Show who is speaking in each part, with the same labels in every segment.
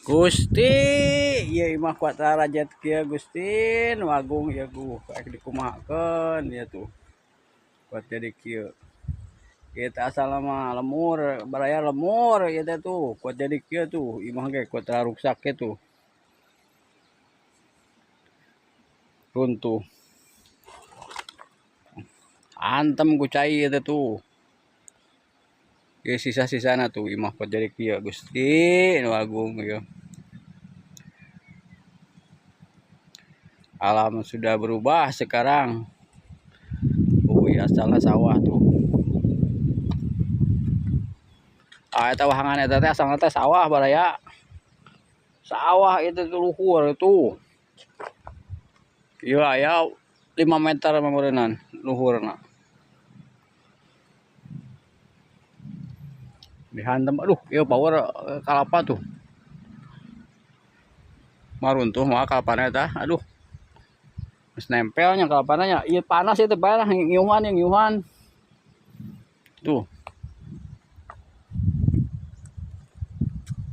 Speaker 1: Gusti, ieu imah kuat rajat kieu Gusti, nu agung ieu kayak dikumahakeun ieu tuh. Kuat jadi kieu. Kita asal mah lemur, baraya lemur ieu teh tuh, kuat jadi kieu tuh, imah ge kuat raruksak kitu. Runtuh. Antem ku cai ieu teh tuh. Ieu sisa-sisana tuh imah kuat jadi kieu Gusti, nu agung ieu. Alam sudah berubah sekarang. Oh iya, asalna sawah tuh. Eta wahangan eta teh asalna teh sawah baraya. Sawah itu tuh luhur itu. Ieu aya 5 meter meureunnan luhurna. Dihantem, aduh, ieu power kalapa tuh. Maruntuh mah kalapana eta, aduh. Geus nempel nya kalapana nya. Ieu panas itu parah ngiuhan. Tuh.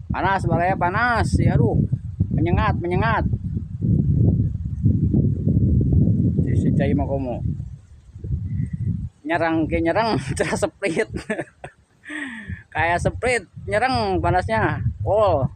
Speaker 1: Panas baraya panas. Ya aduh. Menyengat. Si cai mah komo. Nyerang cenah split. Kayak split nyerang panasnya. Oh.